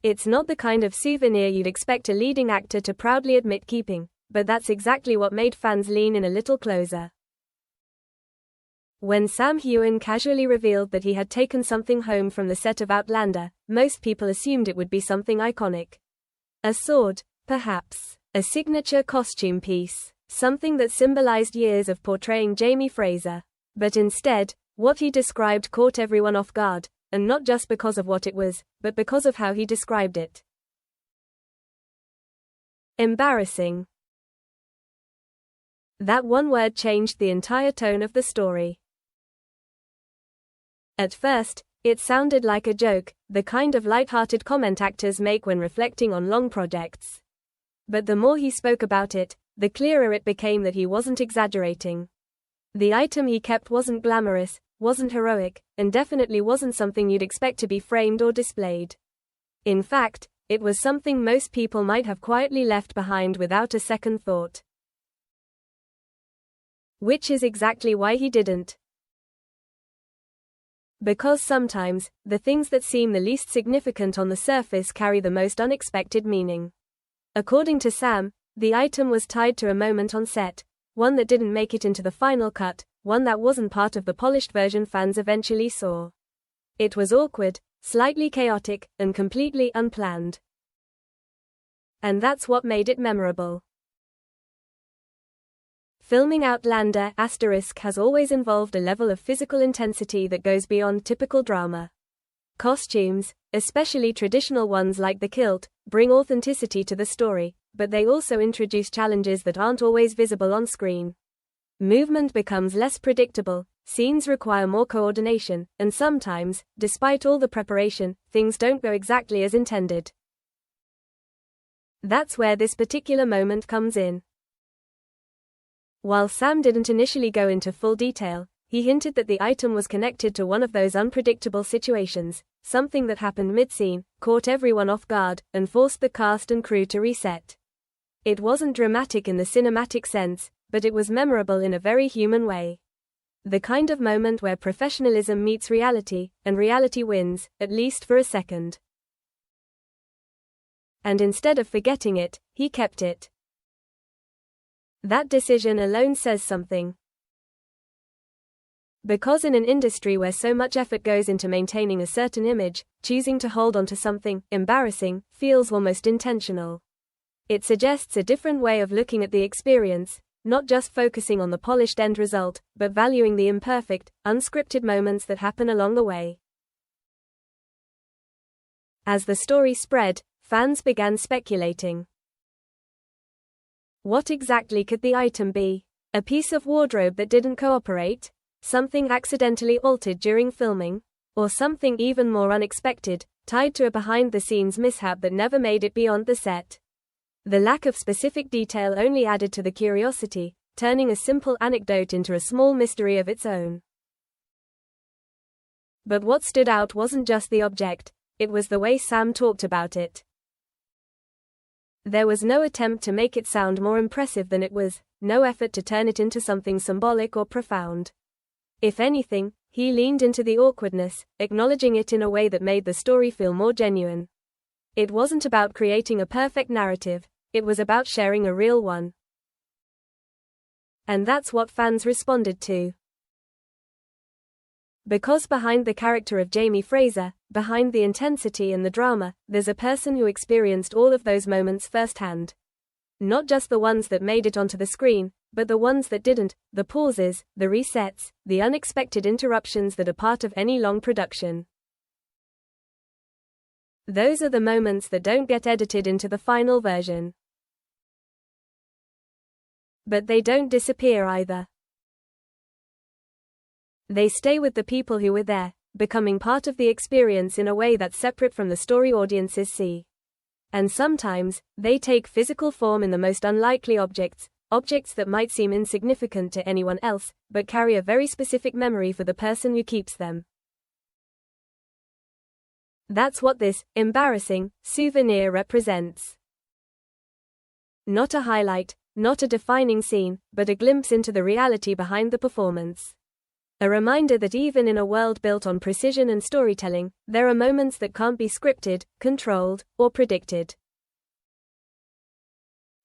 It's not the kind of souvenir you'd expect a leading actor to proudly admit keeping, but that's exactly what made fans lean in a little closer. When Sam Heughan casually revealed that he had taken something home from the set of Outlander, most people assumed it would be something iconic. A sword, perhaps. A signature costume piece. Something that symbolized years of portraying Jamie Fraser. But instead, what he described caught everyone off guard, and not just because of what it was, but because of how he described it. Embarrassing. That one word changed the entire tone of the story. At first, it sounded like a joke, the kind of light-hearted comment actors make when reflecting on long projects. But the more he spoke about it, the clearer it became that he wasn't exaggerating. The item he kept wasn't glamorous, wasn't heroic, and definitely wasn't something you'd expect to be framed or displayed. In fact, it was something most people might have quietly left behind without a second thought. Which is exactly why he didn't. Because sometimes, the things that seem the least significant on the surface carry the most unexpected meaning. According to Sam, the item was tied to a moment on set, one that didn't make it into the final cut, one that wasn't part of the polished version fans eventually saw. It was awkward, slightly chaotic, and completely unplanned. And that's what made it memorable. Filming Outlander * has always involved a level of physical intensity that goes beyond typical drama. Costumes, especially traditional ones like the kilt, bring authenticity to the story, but they also introduce challenges that aren't always visible on screen. Movement becomes less predictable, scenes require more coordination, and sometimes, despite all the preparation, things don't go exactly as intended. That's where this particular moment comes in. While Sam didn't initially go into full detail, he hinted that the item was connected to one of those unpredictable situations, something that happened mid-scene, caught everyone off guard, and forced the cast and crew to reset. It wasn't dramatic in the cinematic sense, but it was memorable in a very human way. The kind of moment where professionalism meets reality, and reality wins, at least for a second. And instead of forgetting it, he kept it. That decision alone says something. Because in an industry where so much effort goes into maintaining a certain image, choosing to hold on to something embarrassing feels almost intentional. It suggests a different way of looking at the experience, not just focusing on the polished end result, but valuing the imperfect, unscripted moments that happen along the way. As the story spread, fans began speculating. What exactly could the item be? A piece of wardrobe that didn't cooperate? Something accidentally altered during filming? Or something even more unexpected, tied to a behind-the-scenes mishap that never made it beyond the set? The lack of specific detail only added to the curiosity, turning a simple anecdote into a small mystery of its own. But what stood out wasn't just the object, it was the way Sam talked about it. There was no attempt to make it sound more impressive than it was, no effort to turn it into something symbolic or profound. If anything, he leaned into the awkwardness, acknowledging it in a way that made the story feel more genuine. It wasn't about creating a perfect narrative, it was about sharing a real one. And that's what fans responded to. Because behind the character of Jamie Fraser, behind the intensity and the drama, there's a person who experienced all of those moments firsthand. Not just the ones that made it onto the screen, but the ones that didn't, the pauses, the resets, the unexpected interruptions that are part of any long production. Those are the moments that don't get edited into the final version. But they don't disappear either. They stay with the people who were there, becoming part of the experience in a way that's separate from the story audiences see. And sometimes, they take physical form in the most unlikely objects that might seem insignificant to anyone else, but carry a very specific memory for the person who keeps them. That's what this embarrassing souvenir represents. Not a highlight, not a defining scene, but a glimpse into the reality behind the performance. A reminder that even in a world built on precision and storytelling, there are moments that can't be scripted, controlled, or predicted.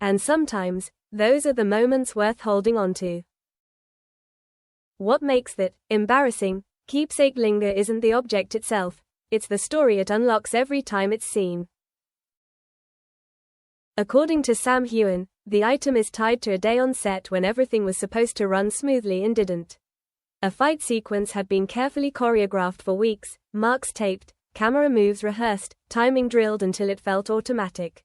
And sometimes, those are the moments worth holding on to. What makes that embarrassing keepsake linger isn't the object itself, it's the story it unlocks every time it's seen. According to Sam Heughan, the item is tied to a day on set when everything was supposed to run smoothly and didn't. A fight sequence had been carefully choreographed for weeks, marks taped, camera moves rehearsed, timing drilled until it felt automatic.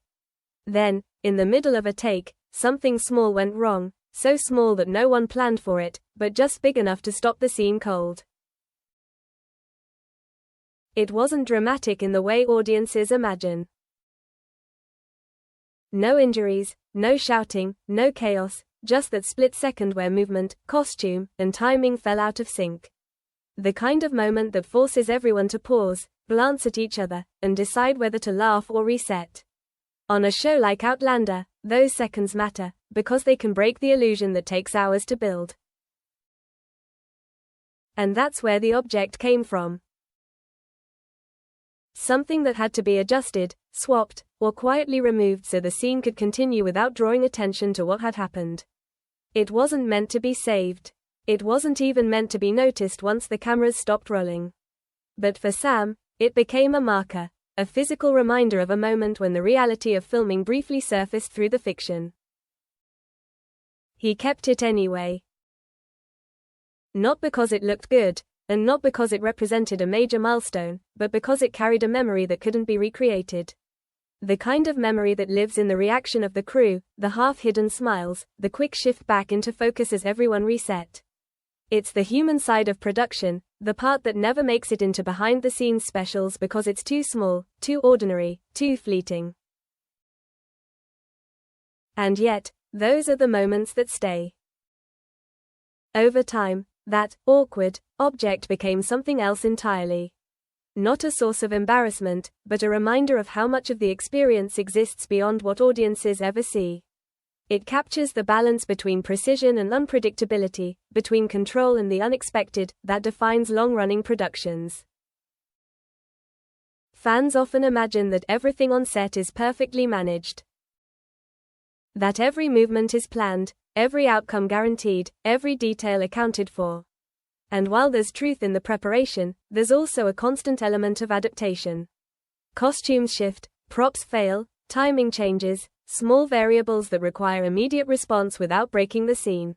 Then, in the middle of a take, something small went wrong, so small that no one planned for it, but just big enough to stop the scene cold. It wasn't dramatic in the way audiences imagine. No injuries, no shouting, no chaos, just that split second where movement, costume, and timing fell out of sync. The kind of moment that forces everyone to pause, glance at each other, and decide whether to laugh or reset. On a show like Outlander, those seconds matter, because they can break the illusion that takes hours to build. And that's where the object came from. Something that had to be adjusted, swapped, or quietly removed so the scene could continue without drawing attention to what had happened. It wasn't meant to be saved. It wasn't even meant to be noticed once the cameras stopped rolling. But for Sam, it became a marker, a physical reminder of a moment when the reality of filming briefly surfaced through the fiction. He kept it anyway. Not because it looked good, and not because it represented a major milestone, but because it carried a memory that couldn't be recreated. The kind of memory that lives in the reaction of the crew, the half-hidden smiles, the quick shift back into focus as everyone reset. It's the human side of production, the part that never makes it into behind-the-scenes specials because it's too small, too ordinary, too fleeting. And yet, those are the moments that stay. Over time, that awkward object became something else entirely. Not a source of embarrassment, but a reminder of how much of the experience exists beyond what audiences ever see. It captures the balance between precision and unpredictability, between control and the unexpected, that defines long-running productions. Fans often imagine that everything on set is perfectly managed. That every movement is planned, every outcome guaranteed, every detail accounted for. And while there's truth in the preparation, there's also a constant element of adaptation. Costumes shift, props fail, timing changes, small variables that require immediate response without breaking the scene.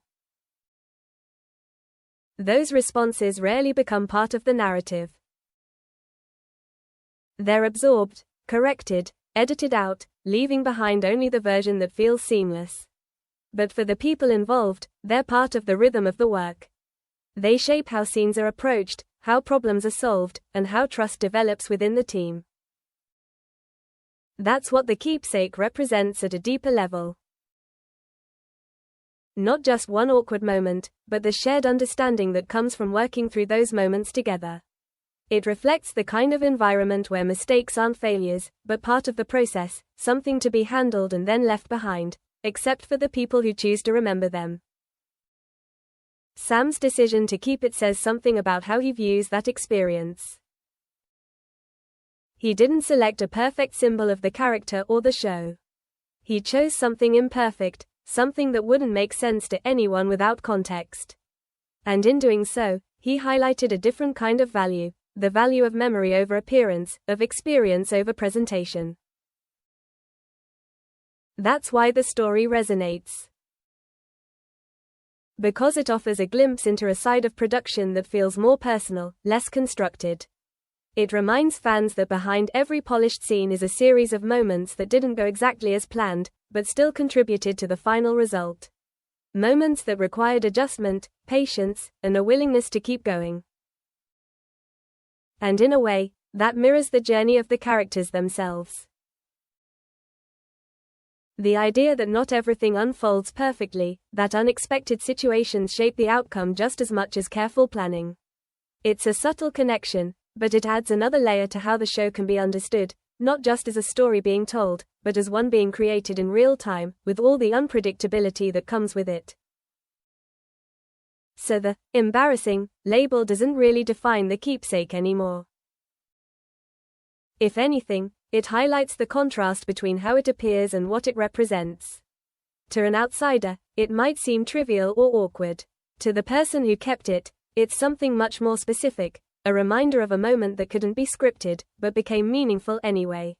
Those responses rarely become part of the narrative. They're absorbed, corrected, edited out, leaving behind only the version that feels seamless. But for the people involved, they're part of the rhythm of the work. They shape how scenes are approached, how problems are solved, and how trust develops within the team. That's what the keepsake represents at a deeper level. Not just one awkward moment, but the shared understanding that comes from working through those moments together. It reflects the kind of environment where mistakes aren't failures, but part of the process, something to be handled and then left behind, except for the people who choose to remember them. Sam's decision to keep it says something about how he views that experience. He didn't select a perfect symbol of the character or the show. He chose something imperfect, something that wouldn't make sense to anyone without context. And in doing so, he highlighted a different kind of value, the value of memory over appearance, of experience over presentation. That's why the story resonates. Because it offers a glimpse into a side of production that feels more personal, less constructed. It reminds fans that behind every polished scene is a series of moments that didn't go exactly as planned, but still contributed to the final result. Moments that required adjustment, patience, and a willingness to keep going. And in a way, that mirrors the journey of the characters themselves. The idea that not everything unfolds perfectly, that unexpected situations shape the outcome just as much as careful planning. It's a subtle connection, but it adds another layer to how the show can be understood, not just as a story being told, but as one being created in real time, with all the unpredictability that comes with it. So the embarrassing label doesn't really define the keepsake anymore. If anything, it highlights the contrast between how it appears and what it represents. To an outsider, it might seem trivial or awkward. To the person who kept it, it's something much more specific, a reminder of a moment that couldn't be scripted, but became meaningful anyway.